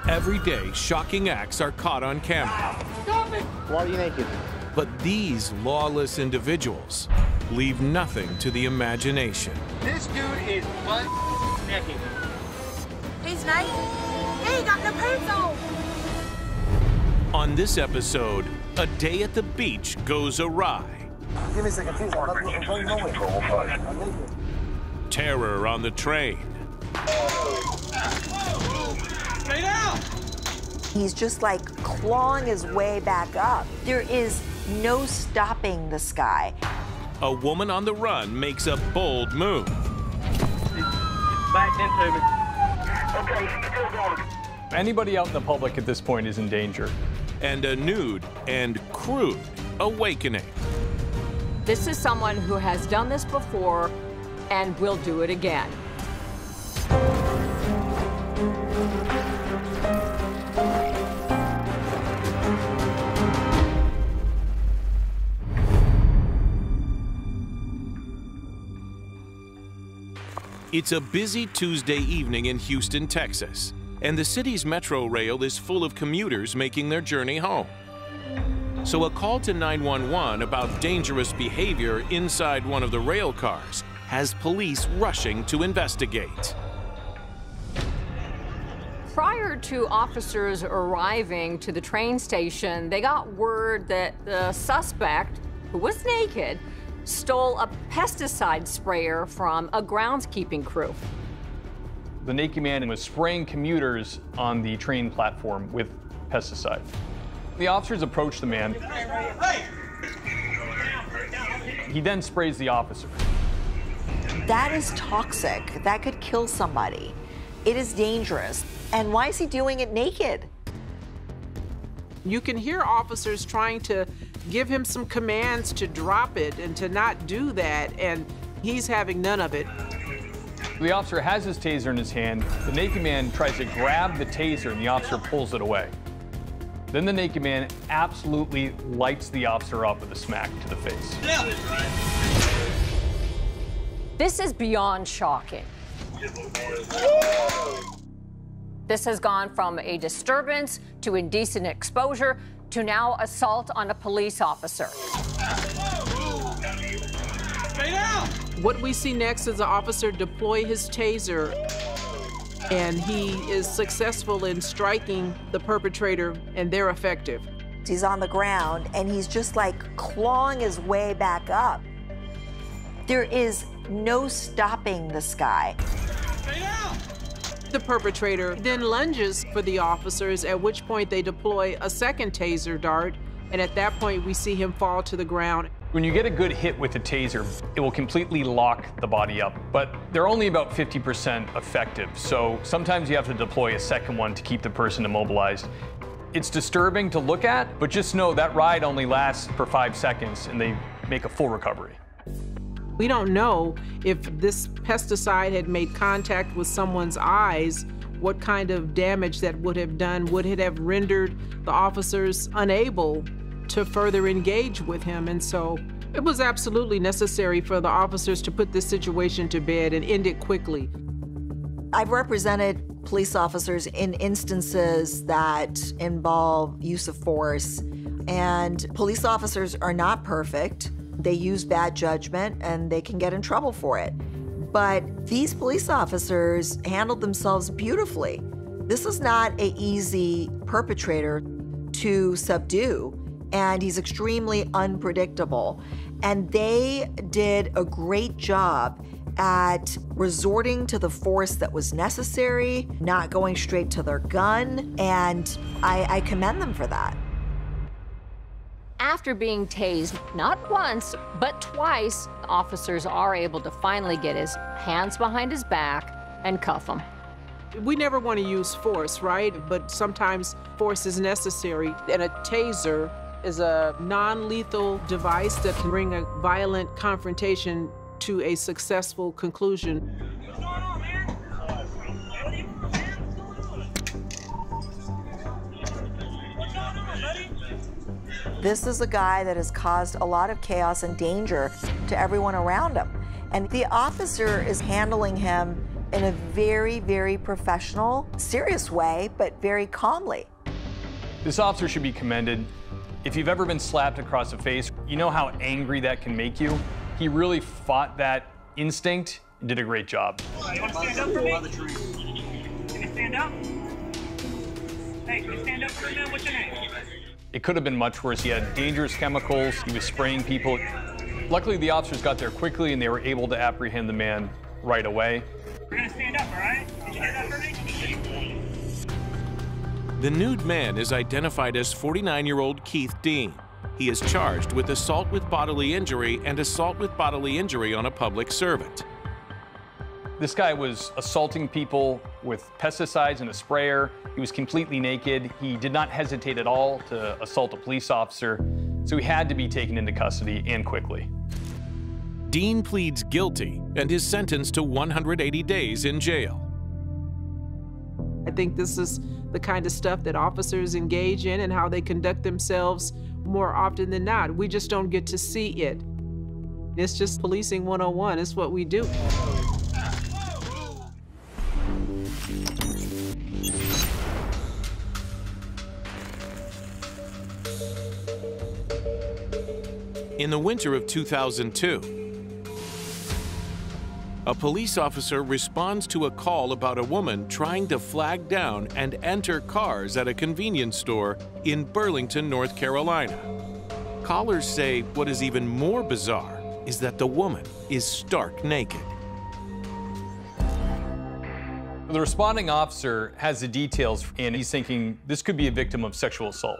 Every day, shocking acts are caught on camera. Stop it! Why are you naked? But these lawless individuals leave nothing to the imagination. This dude is butt naked. He's naked. He ain't got no pants on. On this episode, a day at the beach goes awry. Give me a second, please. I'm going nowhere. I'm naked. Terror on the train. Stay down! He's just like clawing his way back up. There is no stopping this guy. A woman on the run makes a bold move. Back into me. Okay, still going. Anybody out in the public at this point is in danger. And a nude and crude awakening. This is someone who has done this before and will do it again. It's a busy Tuesday evening in Houston, Texas, and the city's metro rail is full of commuters making their journey home. So a call to 911 about dangerous behavior inside one of the rail cars has police rushing to investigate. Prior to officers arriving to the train station, they got word that the suspect, who was naked, stole a pesticide sprayer from a groundskeeping crew. The naked man was spraying commuters on the train platform with pesticide. The officers approached the man. He then sprays the officer. That is toxic. That could kill somebody. It is dangerous. And why is he doing it naked? You can hear officers trying to give him some commands to drop it and to not do that, and he's having none of it. The officer has his taser in his hand. The naked man tries to grab the taser, and the officer pulls it away. Then the naked man absolutely lights the officer up with a smack to the face. This is beyond shocking. This has gone from a disturbance to indecent exposure to now assault on a police officer. Stay down! What we see next is the officer deploy his taser, and he is successful in striking the perpetrator, and they're effective. He's on the ground, and he's just like clawing his way back up. There is no stopping this guy. Stay down! The perpetrator then lunges for the officers, at which point they deploy a second taser dart, and at that point we see him fall to the ground. When you get a good hit with a taser, it will completely lock the body up, but they're only about 50% effective, so sometimes you have to deploy a second one to keep the person immobilized. It's disturbing to look at, but just know that ride only lasts for 5 seconds and they make a full recovery. We don't know if this pesticide had made contact with someone's eyes, what kind of damage that would have done. Would it have rendered the officers unable to further engage with him? And so it was absolutely necessary for the officers to put this situation to bed and end it quickly. I've represented police officers in instances that involve use of force, and police officers are not perfect. They use bad judgment and they can get in trouble for it. But these police officers handled themselves beautifully. This is not an easy perpetrator to subdue, and he's extremely unpredictable. And they did a great job at resorting to the force that was necessary, not going straight to their gun, and I commend them for that. After being tased, not once, but twice, officers are able to finally get his hands behind his back and cuff him. We never want to use force, right? But sometimes force is necessary. And a taser is a non-lethal device that can bring a violent confrontation to a successful conclusion. This is a guy that has caused a lot of chaos and danger to everyone around him. And the officer is handling him in a very, very professional, serious way, but very calmly. This officer should be commended. If you've ever been slapped across the face, you know how angry that can make you. He really fought that instinct and did a great job. You want to stand up for me? Can you stand up? Hey, can you stand up for me? What's your name? It could have been much worse. He had dangerous chemicals. He was spraying people. Luckily, the officers got there quickly and they were able to apprehend the man right away. We're gonna stand up, all right? Can you do that for me? The nude man is identified as 49-year-old Keith Dean. He is charged with assault with bodily injury and assault with bodily injury on a public servant. This guy was assaulting people with pesticides and a sprayer. He was completely naked. He did not hesitate at all to assault a police officer, so he had to be taken into custody and quickly. Dean pleads guilty and is sentenced to 180 days in jail. I think this is the kind of stuff that officers engage in and how they conduct themselves more often than not. We just don't get to see it. It's just policing 101. It's what we do. In the winter of 2002, a police officer responds to a call about a woman trying to flag down and enter cars at a convenience store in Burlington, North Carolina. Callers say what is even more bizarre is that the woman is stark naked. The responding officer has the details and he's thinking this could be a victim of sexual assault.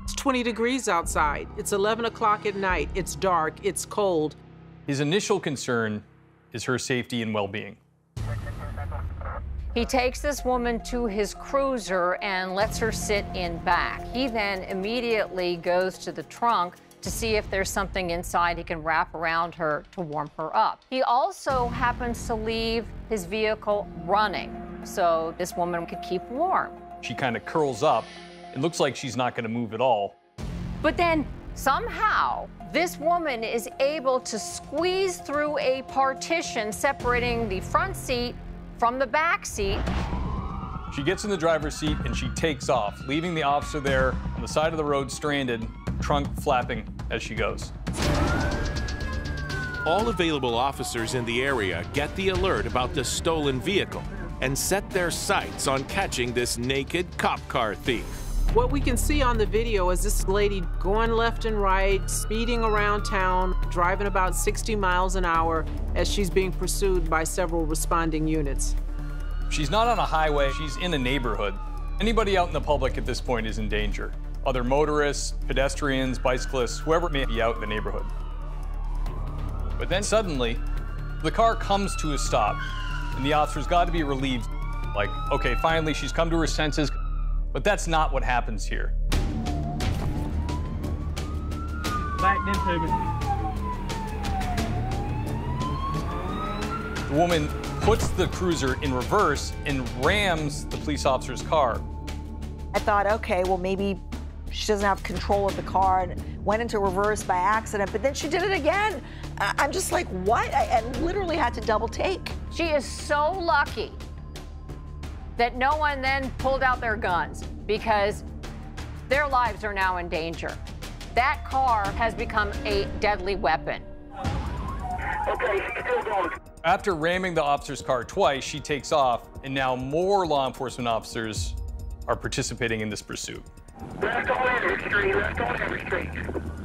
It's 20 degrees outside. It's 11 o'clock at night. It's dark. It's cold. His initial concern is her safety and well-being. He takes this woman to his cruiser and lets her sit in back. He then immediately goes to the trunk to see if there's something inside he can wrap around her to warm her up. He also happens to leave his vehicle running so this woman could keep warm. She kind of curls up. It looks like she's not going to move at all. But then somehow this woman is able to squeeze through a partition separating the front seat from the back seat. She gets in the driver's seat and she takes off, leaving the officer there on the side of the road stranded, trunk flapping as she goes. All available officers in the area get the alert about the stolen vehicle and set their sights on catching this naked cop car thief. What we can see on the video is this lady going left and right, speeding around town, driving about 60 miles an hour as she's being pursued by several responding units. She's not on a highway, she's in a neighborhood. Anybody out in the public at this point is in danger. Other motorists, pedestrians, bicyclists, whoever may be out in the neighborhood. But then suddenly, the car comes to a stop, and the officer's got to be relieved. Like, okay, finally she's come to her senses. But that's not what happens here. Backed into me. The woman puts the cruiser in reverse and rams the police officer's car. I thought, okay, well, maybe she doesn't have control of the car and went into reverse by accident, but then she did it again. I'm just like, what? I literally had to double take. She is so lucky that no one then pulled out their guns because their lives are now in danger. That car has become a deadly weapon. Okay, still going. After ramming the officer's car twice, she takes off, and now more law enforcement officers are participating in this pursuit. Left on every street, left on every street.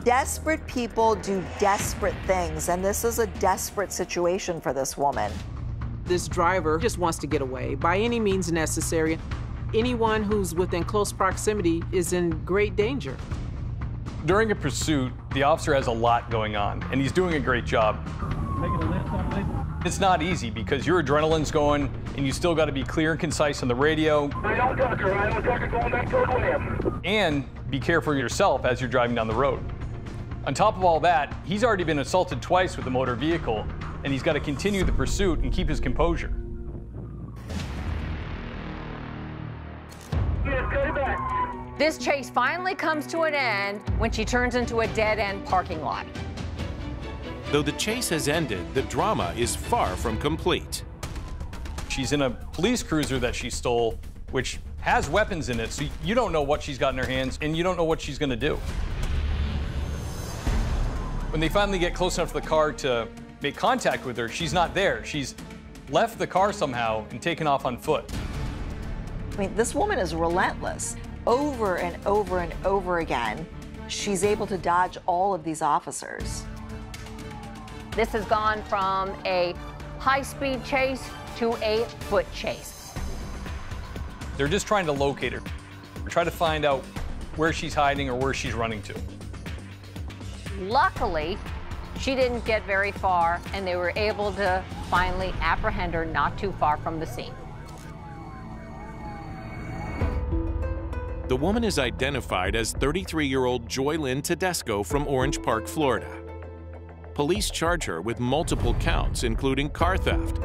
Desperate people do desperate things, and this is a desperate situation for this woman. This driver just wants to get away by any means necessary. Anyone who's within close proximity is in great danger. During a pursuit, the officer has a lot going on, and he's doing a great job. It's not easy because your adrenaline's going, and you still got to be clear and concise on the radio. Right on Tucker going back toward William. And be careful yourself as you're driving down the road. On top of all that, he's already been assaulted twice with a motor vehicle, and he's got to continue the pursuit and keep his composure. This chase finally comes to an end when she turns into a dead-end parking lot. Though the chase has ended, the drama is far from complete. She's in a police cruiser that she stole, which has weapons in it, so you don't know what she's got in her hands, and you don't know what she's gonna do. When they finally get close enough to the car to make contact with her, she's not there. She's left the car somehow and taken off on foot. I mean, this woman is relentless. Over and over and over again, she's able to dodge all of these officers. This has gone from a high-speed chase to a foot chase. They're just trying to locate her, try to find out where she's hiding or where she's running to. Luckily, she didn't get very far, and they were able to finally apprehend her not too far from the scene. The woman is identified as 33-year-old Joy Lynn Tedesco from Orange Park, Florida. Police charge her with multiple counts, including car theft,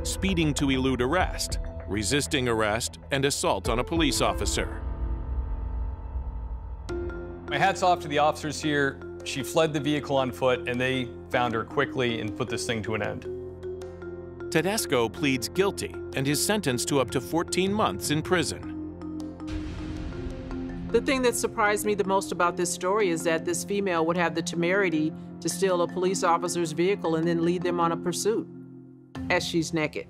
speeding to elude arrest, resisting arrest, and assault on a police officer. My hat's off to the officers here. She fled the vehicle on foot, and they found her quickly and put this thing to an end. Tedesco pleads guilty and is sentenced to up to 14 months in prison. The thing that surprised me the most about this story is that this female would have the temerity to steal a police officer's vehicle and then lead them on a pursuit as she's naked.